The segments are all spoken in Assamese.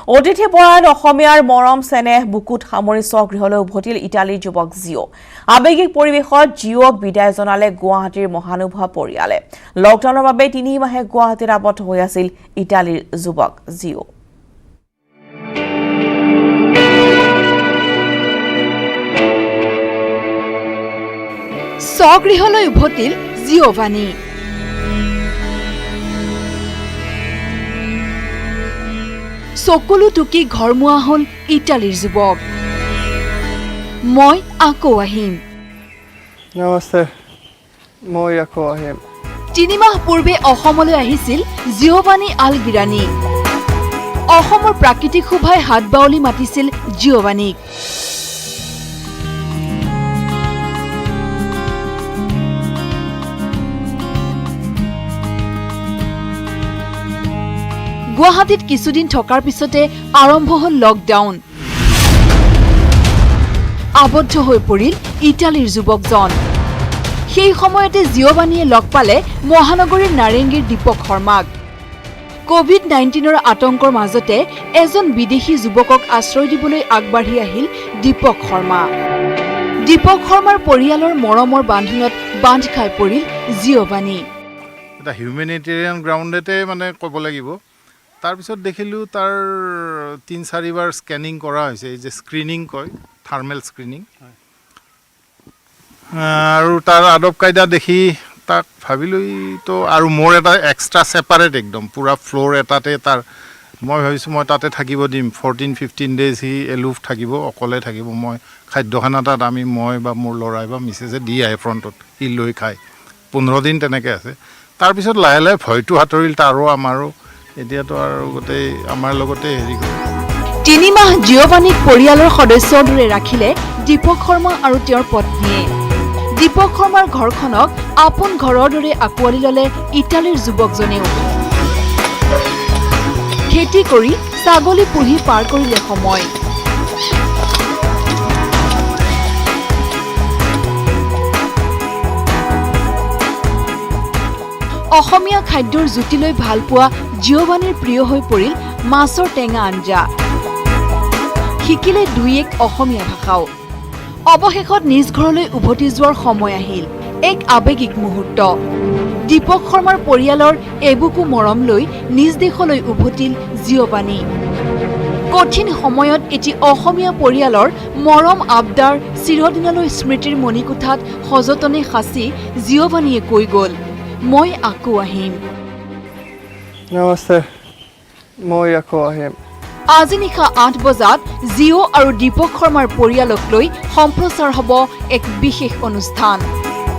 অতিথি পৰায়ণ অসমীয়াৰ মৰম চেনেহ বুকুত সামৰি স্বগৃহলৈ উভতিল ইটালীৰ যুৱক জিঅ'। আৱেগিক পৰিৱেশত জিঅ'ক বিদায় জনালে গুৱাহাটীৰ মহানুভৱ পৰিয়ালে। লকডাউনৰ বাবে ৩ মাহে গুৱাহাটীত আবদ্ধ হৈ আছিল ইটালীৰ যুৱক জিঅ'। স্বগৃহলৈ উভতিল জিঅ'ৱানী। চকুলো টুকি ঘৰমুৱা হ'ল ইটালীৰ যুৱক। মই আকৌ আহিম। নমস্তে, মই আকৌ আহিম। ৩ মাহ পূৰ্বে অসমলৈ আহিছিল জিঅ'ৱানী আল গিৰানী। অসমৰ প্ৰাকৃতিক শোভাই হাত বাউলি মাতিছিল জিঅ'ৱানীক। গুৱাহাটীত কিছুদিন থকাৰ পিছতে আৰম্ভ হ'ল লকডাউন। আবদ্ধ হৈ পৰিল ইটালীৰ যুৱকজন। সেই সময়তে জিঅ'ৱানীয়ে লগ পালে মহানগৰীৰ নাৰেংগীৰ দীপক শৰ্মাক। কোভিড-19ৰ আতংকৰ মাজতে এজন বিদেশী যুৱকক আশ্ৰয় দিবলৈ আগবাঢ়ি আহিল দীপক শৰ্মা। দীপক শৰ্মাৰ পৰিয়ালৰ মৰমৰ বান্ধোনত বান্ধ খাই পৰিল জিঅ'ৱানী। এটা হিউমেনিটেৰিয়ান গ্ৰাউণ্ডতে মানে ক'ব লাগিব। তাৰপিছত দেখিলোঁ তাৰ ৩-৪ বাৰ স্কেনিং কৰা হৈছে, এই যে স্ক্ৰিনিং কয়, থাৰ্মেল স্ক্ৰিনিং। আৰু তাৰ আদব কায়দা দেখি তাক ভাবিলোঁ তো, আৰু মোৰ এটা এক্সট্ৰা ছেপাৰেট একদম পূৰা ফ্ল'ৰ এটাতে তাৰ, মই ভাবিছোঁ মই তাতে থাকিব দিম। 14-15 ডেইজ সি এলুফ থাকিব, অকলে থাকিব। মই খাদ্যখানা তাত মই বা মোৰ ল'ৰাই বা মিছেছে দি আহে ফ্ৰণ্টত, সি লৈ খায়। 15 দিন তেনেকৈ আছে। তাৰপিছত লাহে লাহে ভয়টো সাঁতৰিল তাৰো আমাৰো। এতিয়াতো আৰু গোটেই আমাৰ লগতে হেৰি কৰে। ৩ মাহ জিঅ'ৱানীক পৰিয়ালৰ সদস্যৰ দৰে ৰাখিলে দীপক শৰ্মা আৰু তেওঁৰ পত্নীয়ে। দীপক শৰ্মাৰ ঘৰখনক আপোন ঘৰৰ দৰে আঁকোৱালি ল'লে ইটালীৰ যুৱকজনেও। খেতি কৰি ছাগলী পুহি পাৰ কৰিলে সময়। অসমীয়া খাদ্যৰ জুতি লৈ ভাল পোৱা জিঅ'ৱানীৰ প্ৰিয় হৈ পৰিল মাছৰ টেঙা আঞ্জা। শিকিলে ২-১ অসমীয়া ভাষাও। অৱশেষত নিজ ঘৰলৈ উভতি যোৱাৰ সময় আহিল। এক আৱেগিক মুহূৰ্ত। দীপক শৰ্মাৰ পৰিয়ালৰ এবুকু মৰম লৈ নিজ দেশলৈ উভতিল জিঅ'ৱানী। কঠিন সময়ত এটি অসমীয়া পৰিয়ালৰ মৰম আবদাৰ চিৰদিনলৈ স্মৃতিৰ মণিকোঠাত সযতনে সাঁচি জিঅ'ৱানীয়ে কৈ গ'ল, মই আকৌ আহিম। নমস্তে, মই আকৌ আহিম। আজি নিশা ৮ বজাত জিঅ' আৰু দীপক শৰ্মাৰ পৰিয়ালক লৈ সম্প্ৰচাৰ হ'ব এক বিশেষ অনুষ্ঠান।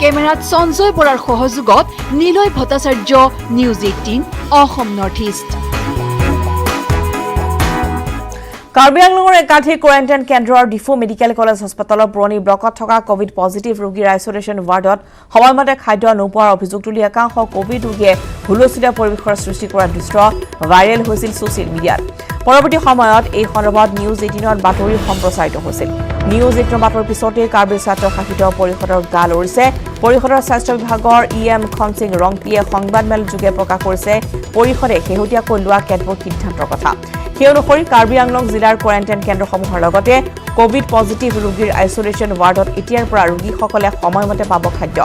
কেমেৰাত সঞ্জয় বৰাৰ সহযোগত Niloy Bhattacharya, News 18 Assam North East. Karbi আংলঙৰ একাধিক কোৱাৰেণ্টাইন কেন্দ্ৰ আৰু ডিফু মেডিকেল কলেজ হাস্পতালৰ পুৰণি ব্লকত থকা কোভিড পজিটিভ ৰোগীৰ আইচলেশ্যন ৱাৰ্ডত সময়মতে খাদ্য নোপোৱাৰ অভিযোগ তুলি একাংশ কোভিড ৰোগীয়ে হুলস্থুলীয়া পৰিৱেশৰ সৃষ্টি কৰা দৃশ্য ভাইৰেল হৈছিল ছ'চিয়েল মিডিয়াত। পৰৱৰ্তী সময়ত এই সন্দৰ্ভত নিউজ 18ত বাতৰি সম্প্ৰচাৰিত হৈছিল। নিউজ 18ৰ বাতৰিৰ পিছতে কাৰ্বি স্বাস্থ্য শাসিত পৰিষদৰ গা লৰিছে। পৰিষদৰ স্বাস্থ্য বিভাগৰ EM খনসিং ৰংপিয়ে সংবাদমেল যোগে প্ৰকাশ কৰিছে পৰিষদে শেহতীয়াকৈ লোৱা কেতবোৰ সিদ্ধান্তৰ কথা। সেই অনুসৰি কাৰ্বি আংলং জিলাৰ কোৱাৰেণ্টাইন কেন্দ্ৰসমূহৰ লগতে কোভিড পজিটিভ ৰোগীৰ আইচলেশ্যন ৱাৰ্ডত এতিয়াৰ পৰা ৰোগীসকলে সময়মতে পাব খাদ্য।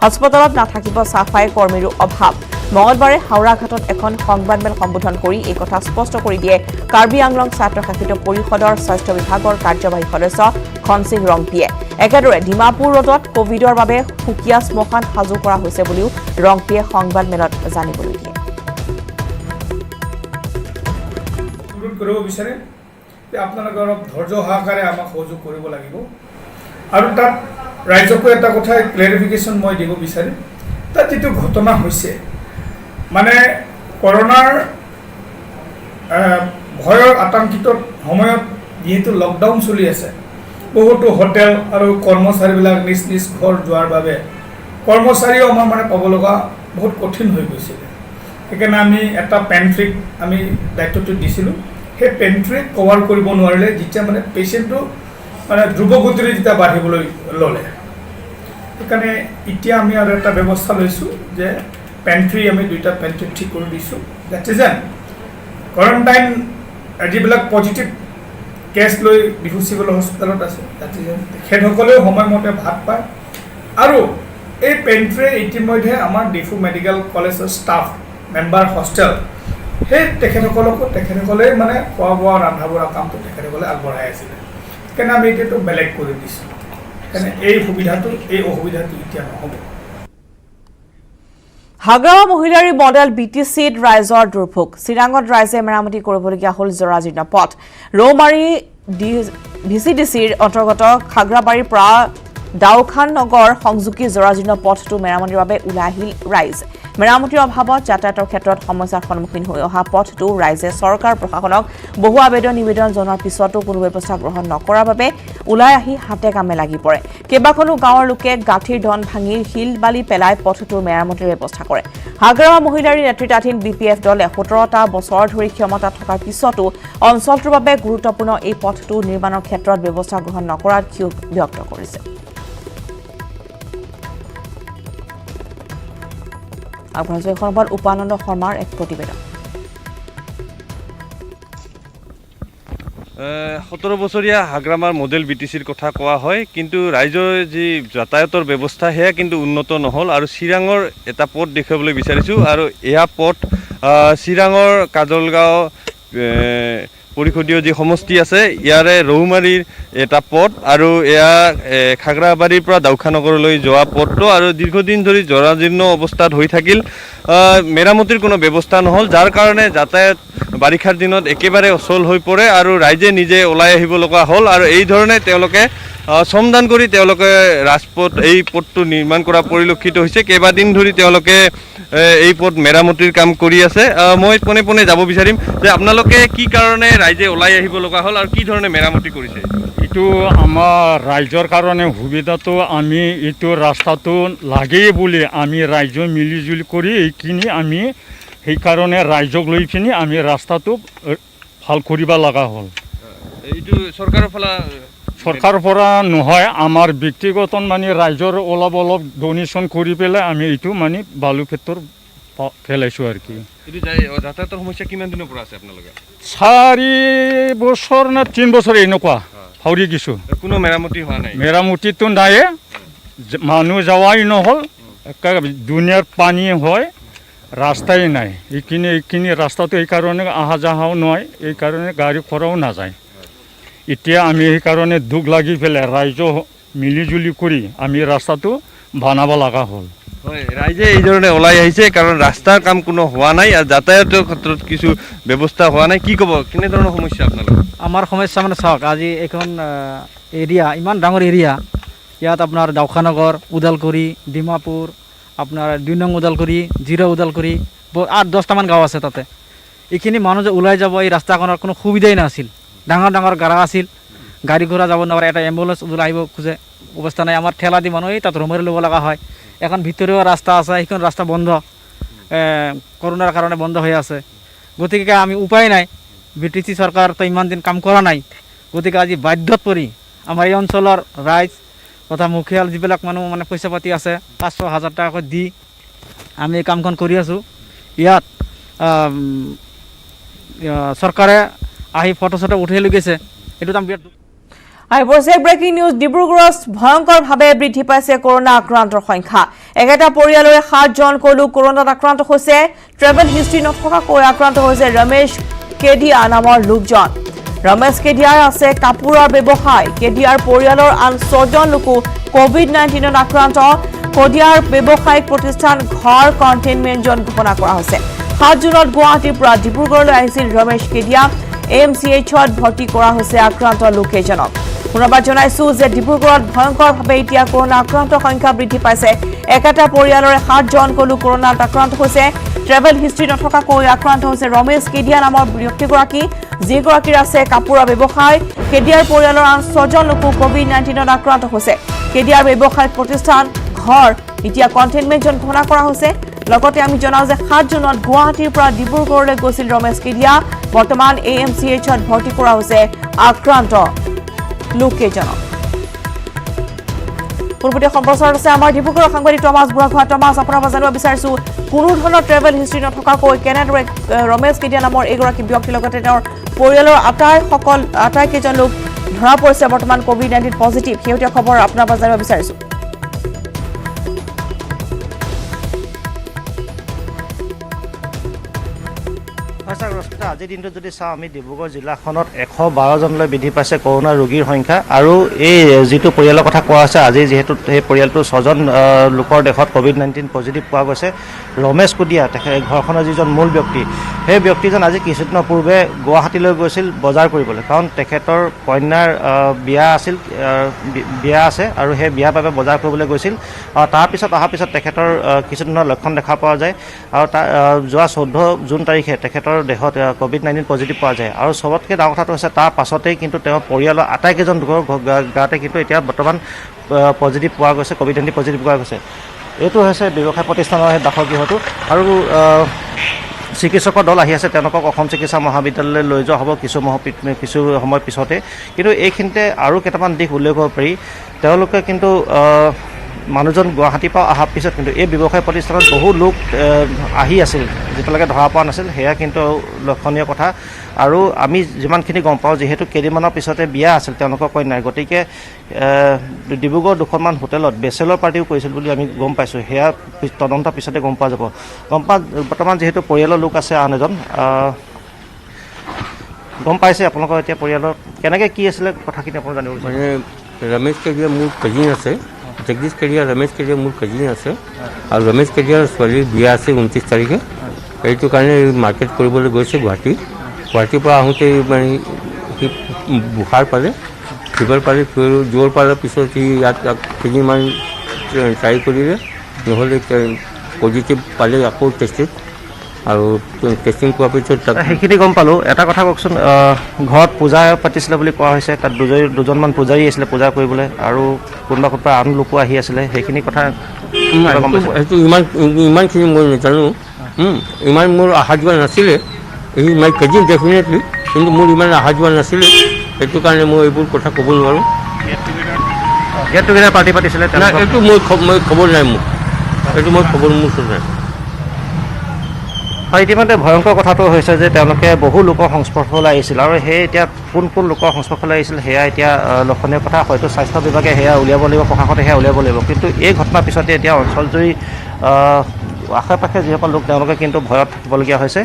হাস্পতালত নাথাকিব চাফাই কৰ্মীৰো অভাৱ। মঙলবাৰে হাওৰাঘাটত এখন সংবাদমেল সম্বোধন কৰি এই কথা স্পষ্ট কৰি দিয়ে কাৰ্বি আংলং স্বায়ত্তশাসিত পৰিষদৰ স্বাস্থ্য বিভাগৰ কাৰ্যবাহী সদস্য খনসিং ৰংপিয়ে। একেদৰে ডিমাপুৰ ৰোডত কোভিডৰ বাবে সুকীয়া শ্মশান সাজু কৰা হৈছে বুলিও ৰংপিয়ে সংবাদমেলত জানিবলৈ দিয়ে। কৰিব বিচাৰে যে আপোনালোকে অলপ ধৈৰ্য সহকাৰে আমাক সহযোগ কৰিব লাগিব। আৰু তাত ৰাইজকো এটা কথা ক্লেৰিফিকেশ্যন মই দিব বিচাৰিম। তাত যিটো ঘটনা হৈছে, মানে কৰোনাৰ ভয়ৰ আতংকিত সময়ত যিহেতু লকডাউন চলি আছে, বহুতো হোটেল আৰু কৰ্মচাৰীবিলাক নিজ নিজ ঘৰ যোৱাৰ বাবে কৰ্মচাৰীও আমাৰ মানে পাব লগা বহুত কঠিন হৈ গৈছিলে। সেইকাৰণে আমি এটা পেণ্ট্ৰিক আমি দায়িত্বটো দিছিলোঁ। সেই পেণ্ট্ৰিক কভাৰ কৰিব নোৱাৰিলে যেতিয়া মানে পেচেণ্টটো মানে ধ্ৰুৱগতিৰে যেতিয়া বাঢ়িবলৈ ল'লে, সেইকাৰণে এতিয়া আমি আৰু এটা ব্যৱস্থা লৈছোঁ যে পেণ্ট্ৰি আমি 2টা পেণ্ট্ৰি ঠিক কৰি দিছোঁ। ডেট ইজ এন কোৱাৰেণ্টাইন যিবিলাক পজিটিভ কেছ লৈ ডিফু চিভিল হস্পিটেলত আছে তেখেতসকলেও সময়মতে ভাত পায় আৰু এই পেণ্ট্ৰিয়ে ইতিমধ্যে আমাৰ ডিফু মেডিকেল কলেজৰ ষ্টাফ মেম্বাৰ হোষ্টেল সেই তেখেতসকলে মানে খোৱা বোৱা ৰন্ধা বঢ়া কামটো তেখেতসকলে আগবঢ়াই আছিলে সেইকাৰণে আমি এতিয়াতো বেলেগ কৰি দিছোঁ সেইকাৰণে এই অসুবিধাটো এতিয়া নহ'ব হাগ্ৰামা মহিলাৰী মডেল BTCত ৰাইজৰ দুৰ্ভোগ চিৰাঙত ৰাইজে মেৰামতি কৰিবলগীয়া হ'ল জৰাজীৰ্ণ পথ ৰৌমাৰী VCDCৰ অন্তৰ্গত খাগ্ৰাবাৰীৰ পৰা দাউখান নগৰ সংযোগী জৰাজীৰ্ণ পথটো মেৰামতিৰ বাবে ওলাই আহিল ৰাইজ মেৰামতিৰ অভাৱত যাতায়াতৰ ক্ষেত্ৰত সমস্যাৰ সন্মুখীন হৈ অহা পথটো ৰাইজে চৰকাৰ প্ৰশাসনক বহু নিবেদন জনোৱাৰ পিছতো কোনো ব্যৱস্থা গ্ৰহণ নকৰাৰ বাবে ওলাই আহি হাতে কামে লাগি পৰে কেইবাখনো গাঁৱৰ লোকে গাঁঠিৰ ধন ভাঙি শিল বালি পেলাই পথটো মেৰামতিৰ ব্যৱস্থা কৰে হাগ্ৰামা মহিলাৰী নেতৃত্বাধীন BPF দলে 17টা বছৰ ধৰি ক্ষমতা থকাৰ পিছতো অঞ্চলটোৰ বাবে গুৰুত্বপূৰ্ণ এই পথটো নিৰ্মাণৰ ক্ষেত্ৰত ব্যৱস্থা গ্ৰহণ নকৰাৰ ক্ষোভ ব্যক্ত কৰিছে আগবঢ়াইছে সংবাদ উপানন্দ শৰ্মাৰ এক প্ৰতিবেদন 17 বছৰীয়া হাগ্ৰামাৰ মডেল BTCৰ কথা কোৱা হয় কিন্তু ৰাইজৰ যি যাতায়াতৰ ব্যৱস্থা সেয়া কিন্তু উন্নত নহ'ল আৰু চিৰাঙৰ এটা পথ দেখাবলৈ বিচাৰিছোঁ আৰু এয়া পথ চিৰাঙৰ কাজলগাঁও পৰিষদীয় যি সমষ্টি আছে ইয়াৰে ৰৌমাৰীৰ এটা পথ আৰু এয়া খাগ্ৰাবাৰীৰ পৰা দাউখানগৰলৈ যোৱা পথটো আৰু দীৰ্ঘদিন ধৰি জৰাজীৰ্ণ অৱস্থাত হৈ থাকিল মেৰামতিৰ কোনো ব্যৱস্থা নহ'ল যাৰ কাৰণে যাতায়াত বাৰিষাৰ দিনত একেবাৰে অচল হৈ পৰে আৰু ৰাইজে নিজে ওলাই আহিব লগা হ'ল আৰু এই ধৰণে তেওঁলোকে শ্ৰমদান কৰি তেওঁলোকে ৰাজপথ এই পথটো নিৰ্মাণ কৰা পৰিলক্ষিত হৈছে কেইবাদিন ধৰি তেওঁলোকে এই পথ মেৰামতিৰ কাম কৰি আছে মই পোনে যাব বিচাৰিম যে আপোনালোকে কি কাৰণে ৰাইজে ওলাই আহিব লগা হ'ল আৰু কি ধৰণে মেৰামতি কৰিছে এইটো আমাৰ ৰাইজৰ কাৰণে সুবিধাটো আমি এইটো ৰাস্তাটো লাগেই বুলি আমি ৰাইজ মিলিজুলি কৰি এইখিনি আমি সেইকাৰণে ৰাইজক লৈ পিনি আমি ৰাস্তাটো ভাল কৰিব লগা হ'ল এইটো চৰকাৰৰ পৰা নহয় আমাৰ ব্যক্তিগত মানে ৰাইজৰ অলপ ডনেশ্যন কৰি পেলাই আমি এইটো মানে বালু ক্ষেত্ৰৰ ফেলাইছোঁ আৰু কি যাতায়াতৰ সমস্যা কিমান দিনৰ পৰা আছে আপোনালোকে 4 বছৰ না 3 বছৰ এনেকুৱা ফাউৰি গিছোঁ কোনো মেৰামতি হোৱা নাই মেৰামতিটো নাই মানুহ যাৱাই নহ'ল দুনিয়াৰ পানী হয় ৰাস্তাই নাই এইখিনি ৰাস্তাটো এইকাৰণে অহা যাহাও নহয় এইকাৰণে গাড়ী খৰাও নাযায় এতিয়া আমি সেইকাৰণে দুখ লাগি পেলাই ৰাইজ মিলিজুলি কৰি আমি ৰাস্তাটো বনাব লগা হ'ল হয় ৰাইজে এই ধৰণে ওলাই আহিছে কাৰণ ৰাস্তাৰ কাম কোনো হোৱা নাই আৰু যাতায়াতৰ ক্ষেত্ৰত কিছু ব্যৱস্থা হোৱা নাই কি ক'ব কেনেধৰণৰ সমস্যা আপোনালোকৰ আমাৰ সমস্যা মানে চাওক আজি এইখন এৰিয়া ইমান ডাঙৰ এৰিয়া ইয়াত আপোনাৰ দাউখানগৰ ওদালগুৰি ডিমাপুৰ আপোনাৰ 2 নং ওদালগুৰি 0 ওদালগুৰি 8-10টামান গাঁও আছে তাতে এইখিনি মানুহ যে ওলাই যাব এই ৰাস্তাখনৰ কোনো সুবিধাই নাছিল ডাঙৰ গাড়া আছিল গাড়ী ঘোড়া যাব নোৱাৰে এটা এম্বুলেন্স ওলাই আহিব খোজে অৱস্থা নাই আমাৰ ঠেলা দি মানুহ তাত ৰমাৰি ল'ব লগা হয় এখন ভিতৰীয় ৰাস্তা আছে সেইখন ৰাস্তা বন্ধ কৰোনাৰ কাৰণে বন্ধ হৈ আছে গতিকে আমি উপায় নাই BTC চৰকাৰ তো ইমান দিন কাম কৰা নাই গতিকে আজি বাধ্যত পৰি আমাৰ এই অঞ্চলৰ ৰাইজ তথা মুখিয়াল যিবিলাক মানুহ মানে পইচা পাতি আছে 500,000 টাকা দি আমি এই কামখন কৰি আছোঁ ইয়াত চৰকাৰে আহি ফটো উঠাই লৈ গৈছে এইটো আমি ব্ৰেকিং নিউজ ডিব্ৰুগড়ত ভয়ংকৰভাৱে বৃদ্ধি পাইছে কৰোনা আক্ৰান্তৰ সংখ্যা একেটা পৰিয়ালৰে 7জন কলো কৰোনাত আক্ৰান্ত হৈছে ট্ৰেভেল হিষ্ট্ৰী নথকাকৈ আক্ৰান্ত হৈছে ৰমেশ কেডিয়া নামৰ লোকজন ৰমেশ কেডিয়াৰ আছে কাপোৰৰ ব্যৱসায় কেডিয়াৰ পৰিয়ালৰ আন 6জন লোকো COVID-19ত আক্ৰান্ত কেডিয়াৰ ব্যৱসায়িক প্ৰতিষ্ঠান ঘৰ কণ্টেইনমেণ্ট জোন ঘোষণা কৰা হৈছে 7 জুনত গুৱাহাটীৰ পৰা ডিব্ৰুগড়লৈ আহিছিল ৰমেশ কেডিয়া AMCHত ভৰ্তি কৰা হৈছে আক্ৰান্ত লোককেইজনক পুনৰবাৰ জনাইছো যে ডিব্ৰুগড়ত ভয়ংকৰভাৱে এতিয়া কৰোনা আক্ৰান্তৰ সংখ্যা বৃদ্ধি পাইছে একেটা পৰিয়ালৰে 7জন কলো কৰোনাত আক্ৰান্ত হৈছে ট্ৰেভেল হিষ্ট্ৰী নথকাকৈ আক্ৰান্ত হৈছে ৰমেশ কেডিয়া নামৰ ব্যক্তিগৰাকী যিগৰাকীৰ আছে কাপোৰৰ ব্যৱসায় কেডিয়াৰ পৰিয়ালৰ আন 6জন লোকো COVID-19ত আক্ৰান্ত হৈছে কেডিয়াৰ ব্যৱসায়িক প্ৰতিষ্ঠান ঘৰ এতিয়া কণ্টেইনমেণ্ট জোন ঘোষণা কৰা হৈছে লগতে আমি জনাও যে 7 জুনত গুৱাহাটীৰ পৰা ডিব্ৰুগড়লৈ গৈছিল ৰমেশ কেডিয়া বৰ্তমান AMCHত ভৰ্তি কৰা হৈছে আক্ৰান্ত লোককেইজনক পূৰ্বতে সম্প্ৰচাৰত আছে আমাৰ ডিব্ৰুগড়ৰ সাংবাদিক টমাছ বুঢ়াগোহাঁই। টমাছ, আপোনাৰ পৰা জানিব বিচাৰিছোঁ কোনো ধৰণৰ ট্ৰেভেল হিষ্ট্ৰী নথকাকৈ কেনেদৰে ৰমেশ কেডিয়া নামৰ এইগৰাকী ব্যক্তিৰ লগতে তেওঁৰ পৰিয়ালৰ আটাইকেইজন লোক ধৰা পৰিছে বৰ্তমান COVID-19 পজিটিভ। শেহতীয়া খবৰ আপোনাৰ পৰা জানিব বিচাৰিছোঁ। আজিৰ দিনটোত যদি চাওঁ আমি ডিব্ৰুগড় জিলাখনত 112জনলৈ বৃদ্ধি পাইছে কৰোণা ৰোগীৰ সংখ্যা আৰু এই যিটো পৰিয়ালৰ কথা কোৱা হৈছে আজি যিহেতু সেই পৰিয়ালটো 6জন লোকৰ দেশত COVID-19 পজিটিভ পোৱা গৈছে। ৰমেশ কুদিয়া ঘৰখনৰ যিজন মূল ব্যক্তি সেই ব্যক্তিজন আজি কিছুদিনৰ পূৰ্বে গুৱাহাটীলৈ গৈছিল বজাৰ কৰিবলৈ, কাৰণ তেখেতৰ কন্যাৰ বিয়া আছে আৰু সেই বিয়াৰ বাবে বজাৰ কৰিবলৈ গৈছিল। তাৰপিছত অহাৰ পিছত তেখেতৰ কিছুদিনৰ লক্ষণ দেখা পোৱা যায় আৰু যোৱা 14 জুন তাৰিখে তেখেতৰ দেহত COVID-19 পজিটিভ পোৱা যায় আৰু চবতকৈ ডাঙৰ কথাটো হৈছে তাৰ পাছতেই কিন্তু তেওঁৰ পৰিয়ালৰ আটাইকেইজন লোকৰ গাতে কিন্তু এতিয়া বৰ্তমান পজিটিভ পোৱা গৈছে, COVID-19 পজিটিভ পোৱা গৈছে। এইটো হৈছে ব্যৱসায় প্ৰতিষ্ঠানৰ সেই বাসগৃহটো আৰু চিকিৎসকৰ দল আহি আছে, তেওঁলোকক অসম চিকিৎসা মহাবিদ্যালয়লৈ লৈ যোৱা হ'ব কিছু সময় পিছতে। কিন্তু এইখিনিতে আৰু কেইটামান দিশ উল্লেখ কৰিব পাৰি। তেওঁলোকে কিন্তু মানুহজন গুৱাহাটীৰ পৰা অহাৰ পিছত কিন্তু এই ব্যৱসায় প্ৰতিষ্ঠানত বহু লোক আহি আছিল, যেতিয়ালৈকে ধৰা পৰা নাছিল। সেয়া কিন্তু লক্ষণীয় কথা। আৰু আমি যিমানখিনি গম পাওঁ, যিহেতু কেইদিনমানৰ পিছতে বিয়া আছিল তেওঁলোকৰ কন্যাৰ, গতিকে ডিব্ৰুগড় দুখনমান হোটেলত বেচেলৰ পাৰ্টিও কৰিছিল বুলি আমি গম পাইছোঁ। সেয়া তদন্তৰ পিছতে গম পোৱা যাব। বৰ্তমান যিহেতু পৰিয়ালৰ লোক আছে আন এজন, গম পাইছে আপোনালোকৰ এতিয়া পৰিয়ালৰ কেনেকৈ কি আছিলে কথাখিনি আপোনালোক জানিব বিচাৰে? মানে ৰমেশ কেডিয়া মোৰ কাজিন আছে, জগদীশ কেডিয়া, ৰমেশ কেডিয়া মোৰ কাজিন আছে আৰু ৰমেশ কেডিয়াৰ ছোৱালীৰ বিয়া আছে 29 তাৰিখে। এইটো কাৰণে মাৰ্কেট কৰিবলৈ গৈছে গুৱাহাটীৰ পৰা আহোঁতে মানে সি বুখাৰ পালে, ফিভাৰ পালে, জ্বৰ পালে। পিছত সি ইয়াত কেইদিনমান ট্ৰাই কৰিলে, নহ'লে পজিটিভ পালে আকৌ টেষ্টিং আৰু টেষ্টিং কৰাৰ পিছত সেইখিনি গম পালোঁ। এটা কথা কওকচোন, ঘৰত পূজা পাতিছিলে বুলি কোৱা হৈছে, তাত দুজনমান পূজাৰী আছিলে পূজা কৰিবলৈ আৰু কোনোবা আন লোকো আহি আছিলে, সেইখিনি কথা সেইটো ইমানখিনি মই নাজানো। ইমান মোৰ অহা যোৱা নাছিলে, এই মাই কাজিন ডেফিনেটলি, কিন্তু মোৰ ইমান অহা যোৱা নাছিলে, সেইটো কাৰণে মই এইবোৰ কথা ক'ব নোৱাৰোঁ। গেট টুগেডাৰ পাৰ্টি পাতিছিলে এইটো মই খবৰ নাই, এইটো মই খবৰ মোৰ ওচৰত নাই। হয়, ইতিমধ্যে ভয়ংকৰ কথাটো হৈছে যে তেওঁলোকে বহু লোকৰ সংস্পৰ্শলৈ আহিছিল আৰু সেই এতিয়া কোন লোকৰ সংস্পৰ্শলৈ আহিছিল সেয়া এতিয়া লক্ষণীয় কথা। হয়তো স্বাস্থ্য বিভাগে সেয়া উলিয়াব লাগিব, প্ৰশাসনে সেয়া উলিয়াব লাগিব। কিন্তু এই ঘটনাৰ পিছতে এতিয়া অঞ্চলজুৰি আশে পাশে যিসকল লোক তেওঁলোকে কিন্তু ভয়ত থাকিবলগীয়া হৈছে।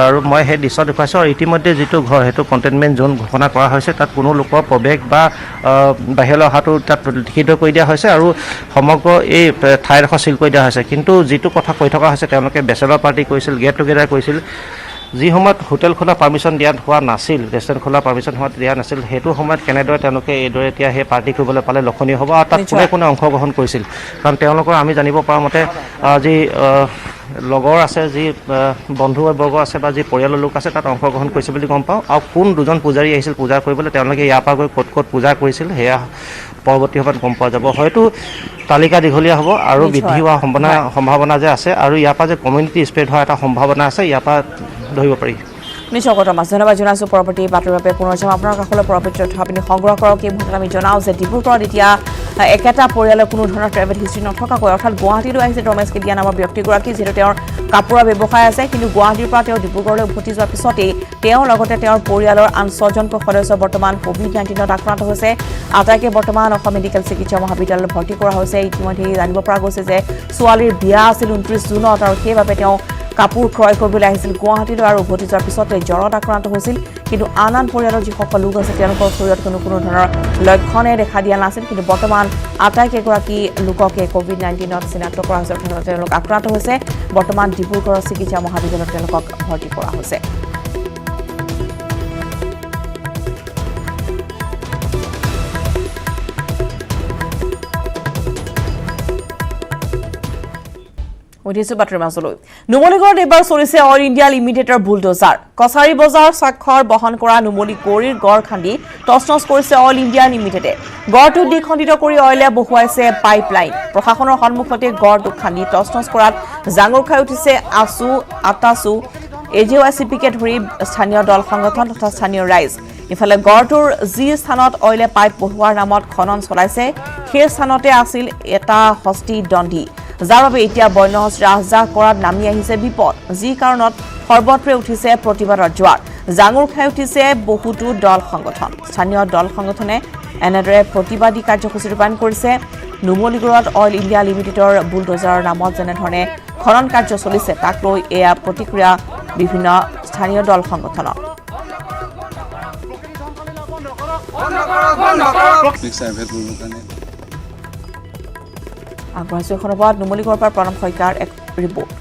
আৰু মই সেই দৃশ্য দেখুৱাইছোঁ। আৰু ইতিমধ্যে যিটো ঘৰ সেইটো কণ্টেইনমেণ্ট জ'ন ঘোষণা কৰা হৈছে, তাত কোনো লোকৰ প্ৰৱেশ বা বাহিৰলৈ অহাটো তাত নিষিদ্ধ কৰি দিয়া হৈছে আৰু সমগ্ৰ এই ঠাইডোখৰ চিল কৰি দিয়া হৈছে। কিন্তু যিটো কথা কৈ থকা হৈছে, তেওঁলোকে বেচেলৰ পাৰ্টি কৰিছিল, গেট টুগেডাৰ কৰিছিল, যি সময়ত হোটেল খোলা পাৰ্মিশ্যন দিয়া হোৱা নাছিল, ৰেষ্টুৰেণ্ট খোলা পাৰ্মিশ্যন দিয়া নাছিল, সেইটো সময়ত কেনেদৰে তেওঁলোকে এইদৰে এতিয়া সেই পাৰ্টি কৰিবলৈ পালে লক্ষণীয় হ'ব। আৰু তাত কোনে অংশগ্ৰহণ কৰিছিল, কাৰণ তেওঁলোকৰ আমি জানিব পৰা মতে যি লগৰ আছে, যি বন্ধুবৰ্গ আছে বা যি পৰিয়ালৰ লোক আছে তাত অংশগ্ৰহণ কৰিছে বুলি গম পাওঁ। আৰু কোন দুজন পূজাৰী আহিছিল পূজা কৰিবলৈ, তেওঁলোকে ইয়াৰ পৰা গৈ ক'ত পূজা কৰিছিল সেয়া পৰৱৰ্তী সময়ত গম পোৱা যাব। হয়তো তালিকা দীঘলীয়া হ'ব আৰু বৃদ্ধি হোৱাৰ সম্ভাৱনা যে আছে, আৰু ইয়াৰ পৰা যে কমিউনিটি স্প্ৰেড হোৱাৰ এটা সম্ভাৱনা আছে, ইয়াৰ পৰা ধৰিব পাৰি। নিশ্চয় টমাছ, ধন্যবাদ জনাইছোঁ। পৰৱৰ্তী বাতৰিৰ বাবে পুনৰ যাম আপোনাৰ কাষলৈ। পৰৱৰ্তী তথ্য আপুনি সংগ্ৰহ কৰক। এই মুহূৰ্তত আমি জনাওঁ যে ডিব্ৰুগড়ত এতিয়া একেটা পৰিয়ালৰ কোনো ধৰণৰ ট্ৰেভেল হিষ্ট্ৰী নথকাকৈ, অৰ্থাৎ গুৱাহাটীলৈ আহিছে ৰমেশ কেডিয়া নামৰ ব্যক্তিগৰাকী, যিহেতু তেওঁৰ কাপোৰৰ ব্যৱসায় আছে। কিন্তু গুৱাহাটীৰ পৰা তেওঁ ডিব্ৰুগড়লৈ উভতি যোৱাৰ পিছতেই তেওঁ লগতে তেওঁৰ পৰিয়ালৰ আন 6জনকৈ সদস্য বৰ্তমান COVID-19ত আক্ৰান্ত হৈছে। আটাইকে বৰ্তমান অসম মেডিকেল চিকিৎসা মহাবিদ্যালয়ত ভৰ্তি কৰা হৈছে। ইতিমধ্যে জানিব পৰা গৈছে যে ছোৱালীৰ বিয়া আছিল 29 জুনত আৰু সেইবাবে তেওঁ কাপোৰ ক্ৰয় কৰিবলৈ আহিছিল গুৱাহাটীলৈ আৰু উভতি যোৱাৰ পিছতে জ্বৰত আক্ৰান্ত হৈছিল। কিন্তু আন পৰিয়ালৰ যিসকল লোক আছে তেওঁলোকৰ শৰীৰত কোনো ধৰণৰ লক্ষণে দেখা দিয়া নাছিল। কিন্তু বৰ্তমান আটাইকেইগৰাকী লোককে COVID-19ত চিনাক্ত কৰা হৈছে, অৰ্থাৎ তেওঁলোক আক্ৰান্ত হৈছে। বৰ্তমান ডিব্ৰুগড়ৰ চিকিৎসা মহাবিদ্যালয়ত তেওঁলোকক ভৰ্তি কৰা হৈছে। উঠিছো বাতৰিৰ মাজলৈ। নুমলীগড়ত এইবাৰ চলিছে অল ইণ্ডিয়া লিমিটেডৰ বুলডোজাৰ। কছাৰী বজাৰ স্বাক্ষৰ বহন কৰা নুমলী গৌৰীৰ গড় খান্দি তছনছ কৰিছে অল ইণ্ডিয়া লিমিটেডে। গড়টো দ্বিখণ্ডিত কৰি অইলে বহুৱাইছে পাইপলাইন। প্ৰশাসনৰ সন্মুখতে গড়টো খান্দি তছনছ কৰাত জাঙুৰ খাই উঠিছে আটাছু, AJYCPকে ধৰি স্থানীয় দল সংগঠন তথা স্থানীয় ৰাইজ। ইফালে গড়টোৰ যি স্থানত অইলে পাইপ বহুৱাৰ নামত খনন চলাইছে সেই স্থানতে আছিল এটা হস্তি দণ্ডি যাৰ বাবে এতিয়া বন্য হস্তি ৰাজজাহ কৰাত নামি আহিছে বিপদ যি কাৰণত সৰ্বত্ৰে উঠিছে প্ৰতিবাদৰ জোৱাৰ জাঙুৰ খাই উঠিছে বহুতো দল সংগঠন স্থানীয় দল সংগঠনে এনেদৰে প্ৰতিবাদী কাৰ্যসূচী ৰূপায়ণ কৰিছে নুমলীগড়ত অইল ইণ্ডিয়া লিমিটেডৰ বুলডোজাৰৰ নামত যেনেধৰণে খনন কাৰ্য চলিছে তাক লৈ এয়া প্ৰতিক্ৰিয়া বিভিন্ন স্থানীয় দল সংগঠনৰ আগবঢ়াইছো এখন ওপৰত নুমলীগড়ৰ পৰা প্ৰণৱ শইকীয়াৰ এক ৰিপৰ্ট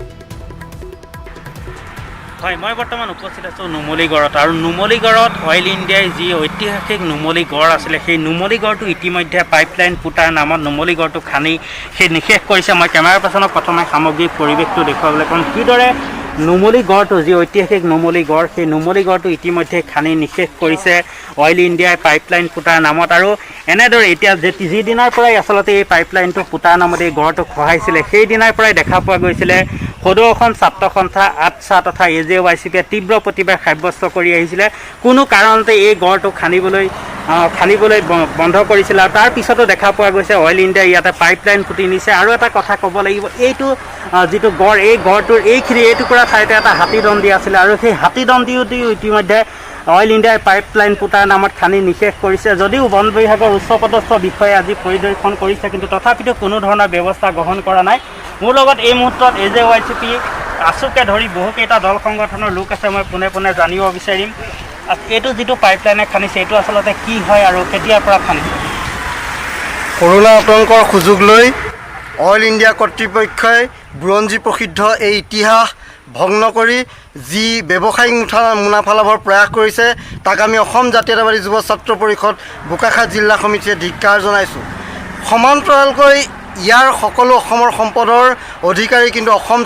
হয় মই বৰ্তমান উপস্থিত আছোঁ নুমলীগড়ত আৰু নুমলীগড়ত অইল ইণ্ডিয়াৰ যি ঐতিহাসিক নুমলীগড় আছিলে সেই নুমলীগড়টো ইতিমধ্যে পাইপলাইন পুতাৰ নামত নুমলীগড়টো খানি সেই নিষেধ কৰিছে মই কেমেৰা পাৰ্চনক প্ৰথমে সামগ্ৰিক পৰিৱেশটো দেখুৱাবলৈ ক'ম কিদৰে নুমলীগড়টো যি ঐতিহাসিক নুমলীগড় সেই নুমলীগড়টো ইতিমধ্যে খানি নিষেধ কৰিছে অইল ইণ্ডিয়াই পাইপলাইন পুতাৰ নামত আৰু এনেদৰে এতিয়া যিদিনাৰ পৰাই আচলতে এই পাইপলাইনটো পুতাৰ নামত এই গড়টো খহাইছিলে সেইদিনাৰ পৰাই দেখা পোৱা গৈছিলে সদৌ অসম ছাত্ৰ সন্থা আটছা তথা AJYCPয়ে তীব্ৰ প্ৰতিবাদ সাব্যস্ত কৰি আহিছিলে কোনো কাৰণতে এই গড়টো খানিবলৈ বন্ধ কৰিছিল আৰু তাৰ পিছতো দেখা পোৱা গৈছে অইল ইণ্ডিয়াই ইয়াতে পাইপলাইন পুতি নিছে আৰু এটা কথা ক'ব লাগিব এইটো যিটো গড় এই গড়টোৰ এইখিনি এইটুকুৰা ঠাইতে এটা হাতীদণ্ডি আছিলে আৰু সেই হাতীদণ্ডিও ইতিমধ্যে অইল ইণ্ডিয়াই পাইপলাইন পুতাৰ নামত খানি নিষেধ কৰিছে যদিও বন বিভাগৰ উচ্চপদস্থ বিষয়াই আজি পৰিদৰ্শন কৰিছে কিন্তু তথাপিতো কোনো ধৰণৰ ব্যৱস্থা গ্ৰহণ কৰা নাই মোৰ লগত এই মুহূৰ্তত AJYCP আছুকে ধৰি বহুকেইটা দল সংগঠনৰ লোক আছে মই পোনে পোনে জানিব বিচাৰিম এইটো যিটো পাইপলাইনে খানিছে এইটো আচলতে কি হয় আৰু কেতিয়াৰ পৰা খানিছে কৰোনা আতংকৰ সুযোগ লৈ অইল ইণ্ডিয়া কৰ্তৃপক্ষই বুৰঞ্জী প্ৰসিদ্ধ এই ইতিহাস ভগ্ন কৰি যি ব্যৱসায়িক মুনাফা লাভৰ প্ৰয়াস কৰিছে তাক আমি অসম জাতীয়তাবাদী যুৱ ছাত্ৰ পৰিষদ বোকাখাত জিলা সমিতিয়ে ধিক্কাৰ জনাইছোঁ সমান্তৰালকৈ ইয়াৰ সকলো অসমৰ সম্পদৰ অধিকাৰী কিন্তু অসম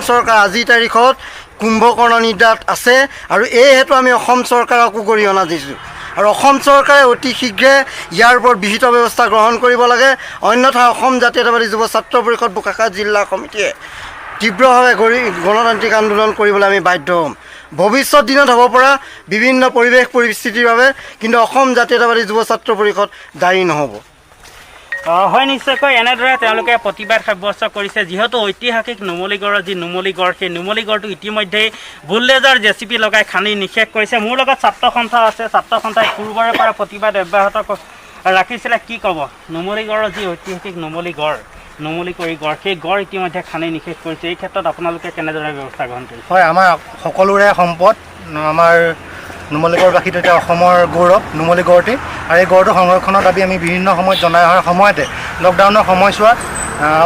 চৰকাৰ আজিৰ তাৰিখত কুম্ভকৰ্ণ নিদ্ৰাত আছে আৰু এই হেতু আমি অসম চৰকাৰকো গৰিহণা দিছোঁ আৰু অসম চৰকাৰে অতি শীঘ্ৰে ইয়াৰ ওপৰত বিহিত ব্যৱস্থা গ্ৰহণ কৰিব লাগে অন্যথা অসম জাতীয়তাবাদী যুৱ ছাত্ৰ পৰিষদ বোকাখাত জিলা সমিতিয়ে তীব্ৰভাৱে গণতান্ত্ৰিক আন্দোলন কৰিবলৈ আমি বাধ্য হ'ম ভৱিষ্যত দিনত হ'ব পৰা বিভিন্ন পৰিৱেশ পৰিস্থিতিৰ বাবে কিন্তু অসম জাতীয়তাবাদী যুৱ ছাত্ৰ পৰিষদ দায়ী নহ'ব হয় নিশ্চয়কৈ এনেদৰে তেওঁলোকে প্ৰতিবাদ সাব্যস্ত কৰিছে যিহেতু ঐতিহাসিক নুমলীগড়ৰ যি নুমলীগড় সেই নুমলীগড়টো ইতিমধ্যেই বুলডোজাৰ JCB লগাই খানি নিষেধ কৰিছে মোৰ লগত ছাত্ৰ সন্থা আছে ছাত্ৰ সন্থাই পূৰ্বৰে পৰা প্ৰতিবাদ অব্যাহত ৰাখিছিলে কি ক'ব নুমলীগড়ৰ যি ঐতিহাসিক নুমলীগড় সেই গড় ইতিমধ্যে খানি নিষেধ কৰিছে এই ক্ষেত্ৰত আপোনালোকে কেনেদৰে ব্যৱস্থা গ্ৰহণ কৰিছে হয় আমাৰ সকলোৰে সম্পদ আমাৰ নুমলীগড়বাসীত এতিয়া অসমৰ গৌৰৱ নুমলীগড়টি আৰু এই গড়টো সংৰক্ষণৰ দাবী আমি বিভিন্ন সময়ত জনাই অহাৰ সময়তে লকডাউনৰ সময়ছোৱাত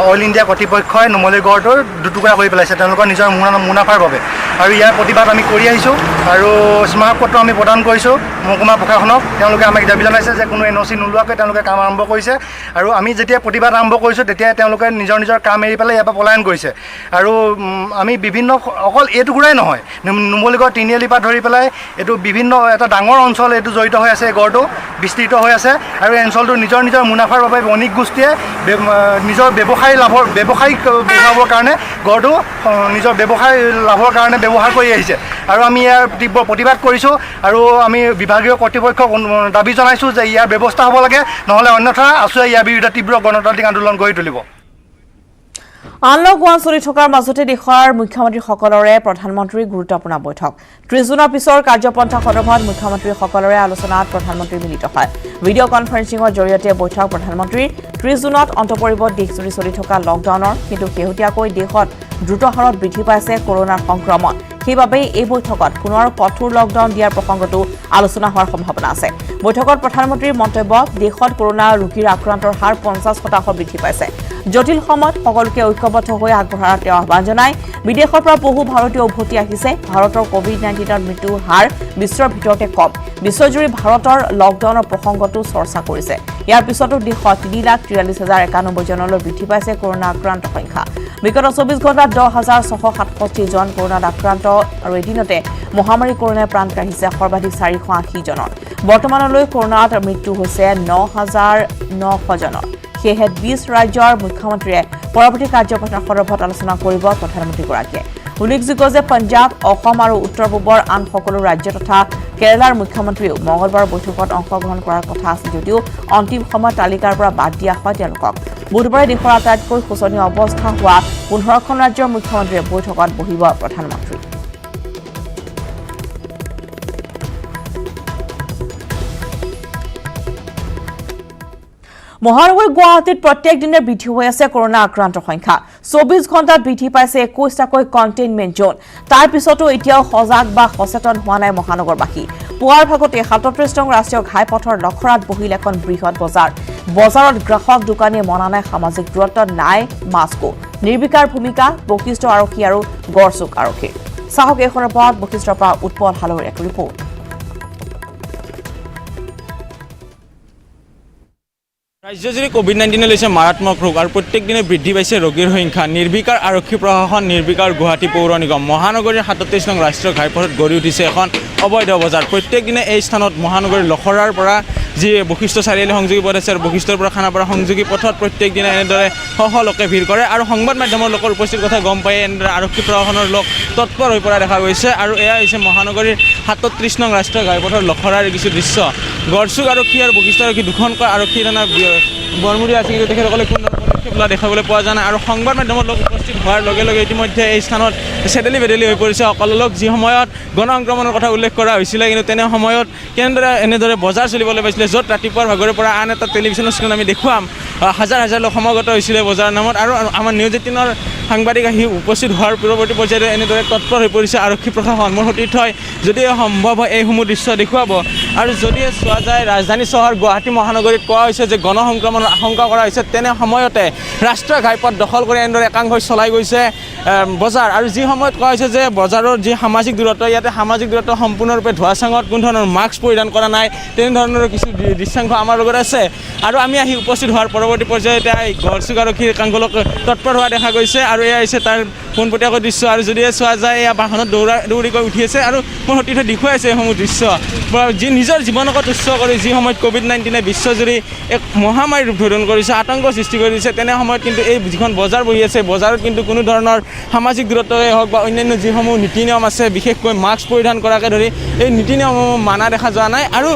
অইল ইণ্ডিয়া কৰ্তৃপক্ষই নুমলীগড়টোৰ দুটুকুৰা কৰি পেলাইছে তেওঁলোকৰ নিজৰ মুনাফাৰ বাবে আৰু ইয়াৰ প্ৰতিবাদ আমি কৰি আহিছোঁ আৰু স্মাৰকপত্ৰ আমি প্ৰদান কৰিছোঁ মহকুমা প্ৰশাসনক তেওঁলোকে আমাক দাবী জনাইছে যে কোনো NOC নোলোৱাকৈ তেওঁলোকে কাম আৰম্ভ কৰিছে আৰু আমি যেতিয়া প্ৰতিবাদ আৰম্ভ কৰিছোঁ তেতিয়া তেওঁলোকে নিজৰ কাম এৰি পেলাই ইয়াৰ পৰা পলায়ন কৰিছে আৰু আমি বিভিন্ন অকল এইটুকুৰাই নহয় নুমলীগড় তিনিআলিৰ পৰা ধৰি পেলাই এইটো বিভিন্ন এটা ডাঙৰ অঞ্চল এইটো জড়িত হৈ আছে এই গড়টো বিস্তৃত হৈ আছে আৰু এই অঞ্চলটো নিজৰ মুনাফাৰ বাবে বণিক গোষ্ঠীয়ে নিজৰ ব্যৱসায়িক লাভৰ কাৰণে গড়টো নিজৰ ব্যৱসায় লাভৰ কাৰণে ব্যৱহাৰ কৰি আহিছে আৰু আমি ইয়াৰ তীব্ৰ প্ৰতিবাদ কৰিছোঁ আৰু আমি বিভাগীয় কৰ্তৃপক্ষক দাবী জনাইছোঁ যে ইয়াৰ ব্যৱস্থা হ'ব লাগে নহ'লে অন্যথা আছুৱে ইয়াৰ বিৰুদ্ধে তীব্ৰ গণতান্ত্ৰিক আন্দোলন গঢ়ি তুলিব আনলক 1 চলি থকাৰ মাজতে দেশৰ মুখ্যমন্ত্ৰীসকলৰে প্ৰধানমন্ত্ৰীৰ গুৰুত্বপূৰ্ণ বৈঠক 30 জুনৰ পিছৰ কাৰ্যপন্থা সন্দৰ্ভত মুখ্যমন্ত্ৰীসকলৰে আলোচনাত প্ৰধানমন্ত্ৰী মিলিত হয় ভিডিঅ' কনফাৰেন্সিঙৰ জৰিয়তে বৈঠক প্ৰধানমন্ত্ৰীৰ 30 জুনত অন্ত পৰিব দেশজুৰি চলি থকা লকডাউনৰ কিন্তু শেহতীয়াকৈ দেশত দ্ৰুত হাৰত বৃদ্ধি পাইছে কৰোনাৰ সংক্ৰমণ সেইবাবে এই বৈঠকত পুনৰ কঠোৰ লকডাউন দিয়াৰ প্ৰসংগটো আলোচনা হোৱাৰ সম্ভাৱনা আছে বৈঠকত প্ৰধানমন্ত্ৰীৰ মন্তব্য দেশত কৰোনা ৰোগীৰ আক্ৰান্তৰ হাৰ 50% বৃদ্ধি পাইছে জটিল সময়ত সকলোকে ঐক্যবদ্ধ হৈ আগবঢ়াৰ তেওঁ আহ্বান জনায় বিদেশৰ পৰা বহু ভাৰতীয় উভতি আহিছে ভাৰতৰ কোভিড-19ৰ মৃত্যুৰ হাৰ বিশ্বৰ ভিতৰতে কম বিশ্বজুৰি ভাৰতৰ লকডাউনৰ প্ৰসংগটো চৰ্চা কৰিছে ইয়াৰ পিছতো দেশত 3,43,091 জনলৈ বৃদ্ধি পাইছে কৰোনা আক্ৰান্ত সংখ্যা বিগত 24 ঘণ্টাত 10,667 জন কৰোনাত আক্ৰান্ত আৰু এদিনতে মহামাৰী কৰোনাই প্ৰাণ কাঢ়িছে সৰ্বাধিক 480 জনৰ বৰ্তমানলৈ কৰোনাত মৃত্যু হৈছে 9,900 জনৰ সেয়েহে 20 ৰাজ্যৰ মুখ্যমন্ত্ৰীয়ে পৰৱৰ্তী কাৰ্যপন্থা সন্দৰ্ভত আলোচনা কৰিব প্ৰধানমন্ত্ৰীগৰাকীয়ে উল্লেখযোগ্য যে পঞ্জাৱ অসম আৰু উত্তৰ পূবৰ আন সকলো ৰাজ্য তথা কেৰালাৰ মুখ্যমন্ত্ৰীয়েও মঙলবাৰ বৈঠকত অংশগ্ৰহণ কৰাৰ কথা আছিল যদিও অন্তিম সময়ত তালিকাৰ পৰা বাদ দিয়া হয় তেওঁলোকক বুধবাৰে দেশৰ আটাইতকৈ শোচনীয় অৱস্থা হোৱা 15খন ৰাজ্যৰ মুখ্যমন্ত্ৰীয়ে বৈঠকত বহিব প্ৰধানমন্ত্ৰী মহানগৰ গুৱাহাটীত প্ৰত্যেক দিনে বৃদ্ধি হৈ আছে কৰোনা আক্ৰান্তৰ সংখ্যা 24 ঘণ্টাত বৃদ্ধি পাইছে 21টাকৈ কণ্টেইনমেণ্ট জোন তাৰ পিছতো এতিয়াও সজাগ বা সচেতন হোৱা নাই মহানগৰবাসী পুৱাৰ ভাগতে 37 নং ৰাষ্ট্ৰীয় ঘাইপথৰ লখৰাত বহিল এখন বৃহৎ বজাৰত গ্ৰাহক দোকানীয়ে মনা নাই সামাজিক দূৰত্ব নাই মাস্কো নিৰ্বিকাৰ ভূমিকা বশিষ্ঠ আৰক্ষী আৰু গড়চুক আৰক্ষী চাহক এইখনৰ ওপৰত বশিষ্ঠৰ পৰা উৎপল হালৌৰ এক ৰিপৰ্ট ৰাজ্যজুৰি কোভিড-19 লৈছে মাৰাত্মক ৰোগ আৰু প্ৰত্যেক দিনে বৃদ্ধি পাইছে ৰোগীৰ সংখ্যা নিৰ্বিকাৰ আৰক্ষী প্ৰশাসন নিৰ্বিকাৰ গুৱাহাটী পৌৰ নিগম মহানগৰীৰ 37 নং ৰাষ্ট্ৰীয় ঘাইপথত গঢ়ি উঠিছে এখন অবৈধ বজাৰ প্ৰত্যেক দিনে এই স্থানত মহানগৰীৰ লখৰাৰ পৰা যি বশিষ্ঠ চাৰিআলি সংযোগী পথ আছে আৰু বশিষ্ঠৰ পৰা খানাপাৰা সংযোগী পথত প্ৰত্যেক দিনে এনেদৰে শ লোকে ভিৰ কৰে আৰু সংবাদ মাধ্যমৰ লোকৰ উপস্থিত কথা গম পাই এনেদৰে আৰক্ষী প্ৰশাসনৰ লোক তৎপৰ হৈ পৰা দেখা গৈছে আৰু এয়া হৈছে মহানগৰীৰ 37 নং ৰাষ্ট্ৰীয় ঘাইপথৰ লখৰাৰ কিছু দৃশ্য গড়চুক আৰক্ষী আৰু বশিষ্ঠ আৰক্ষী দুখনকৈ আৰক্ষী থানা বৰমুৰি আছে কিন্তু তেখেতসকলে কোনো পদক্ষেপ লোৱা দেখাবলৈ পোৱা যোৱা নাই আৰু সংবাদ মাধ্যমৰ লোক উপস্থিত হোৱাৰ লগে লগে ইতিমধ্যে এই স্থানত চেদেলি বেদেলি হৈ পৰিছে সকলো লোক যি সময়ত গণ সংক্ৰমণৰ কথা উল্লেখ কৰা হৈছিলে কিন্তু তেনে সময়ত এনেদৰে বজাৰ চলিবলৈ পাইছিলে য'ত ৰাতিপুৱাৰ ভাগৰে পৰা আন এটা টেলিভিশ্যনৰ স্ক্ৰীণ আমি দেখুৱাম হাজাৰ হাজাৰ লোক সমাগত হৈছিলে বজাৰৰ নামত আৰু আমাৰ নিউজ 18ৰ সাংবাদিক আহি উপস্থিত হোৱাৰ পৰৱৰ্তী পৰ্যায়ত এনেদৰে তৎপৰ হৈ পৰিছে আৰক্ষী প্ৰশাসন মোৰ সতীৰ্থ হয় যদি সম্ভৱ হয় এইসমূহ দৃশ্য দেখুৱাব আৰু যদি চোৱা যায় ৰাজধানী চহৰ গুৱাহাটী মহানগৰীত কোৱা হৈছে যে গণ সংক্ৰমণৰ আশংকা কৰা হৈছে তেনে সময়তে ৰাষ্ট্ৰীয় ঘাইপথ দখল কৰি এনেদৰে একাংশই চলাই গৈছে বজাৰ আৰু যি সময়ত কোৱা হৈছে যে বজাৰৰ যি সামাজিক দূৰত্ব ইয়াতে সামাজিক দূৰত্ব সম্পূৰ্ণৰূপে ধোঁৱাচাঙত কোনো ধৰণৰ মাস্ক পৰিধান কৰা নাই তেনেধৰণৰ কিছু দৃশ্যাংশ আমাৰ লগত আছে আৰু আমি আহি উপস্থিত হোৱাৰ পৰৱৰ্তী পৰ্যায়তে গড়চুক আৰক্ষীৰ একাংশ লোক তৎপৰ হোৱা দেখা গৈছে আৰু এয়া হৈছে তাৰ পোনপটীয়াকৈ দৃশ্য আৰু যদি চোৱা যায় এয়া বাহনত দৌৰি গৈ উঠি আছে আৰু মোৰ সতীৰ্থ দেখুৱাইছে এইসমূহ দৃশ্য যি নিজৰ জীৱনক তুচ্ছ কৰি যি সময়ত কোভিড-19 বিশ্বজুৰি এক মহামাৰী ৰূপ ধাৰণ কৰিছে আতংক সৃষ্টি কৰিছে তেনে সময়ত কিন্তু এই যিখন বজাৰ বহি আছে বজাৰত কিন্তু কোনো ধৰণৰ সামাজিক দূৰত্বই হওক বা অন্যান্য যিসমূহ নীতি নিয়ম আছে বিশেষকৈ মাস্ক পৰিধান কৰাকে ধৰি এই নীতি নিয়মসমূহ মানা দেখা যোৱা নাই আৰু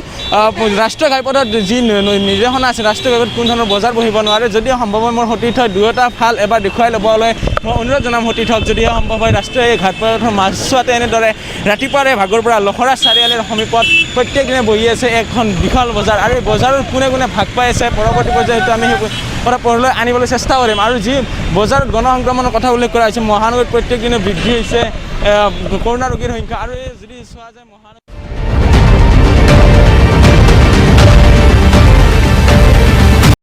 ৰাষ্ট্ৰীয় ঘাইপথত যি নিৰ্দেশনা আছে ৰাষ্ট্ৰীয় ঘাইপথত কোনো ধৰণৰ বজাৰ বহিব নোৱাৰে যদিও সম্ভৱ হয় মোৰ সতীৰ্থ দুয়োটা ফাল এবাৰ দেখুৱাই ল'বলৈ মই অনুৰোধ জনাম সতীৰ্থক যদিও সম্ভৱ হয় ৰাষ্ট্ৰীয় এই ঘাইপথৰ মাজছোৱাতে এনেদৰে ৰাতিপুৱাৰে ভাগৰ পৰা লখৰা চাৰিআলিৰ সমীপত প্ৰত্যেক দিনে বহি আছে এখন বিশাল বজাৰ আৰু এই বজাৰৰ কোনে কোনে ভাগ পাই আছে পৰৱৰ্তী পৰ্যায়ত আমি সেই কথা পঢ়লৈ আনিবলৈ চেষ্টা কৰিম আৰু যি বজাৰত গণ সংক্ৰমণৰ কথা উল্লেখ কৰা হৈছে মহানগৰীত প্ৰত্যেক দিনে বৃদ্ধি হৈছে কৰোনা ৰোগীৰ সংখ্যা আৰু যদি চোৱা যায়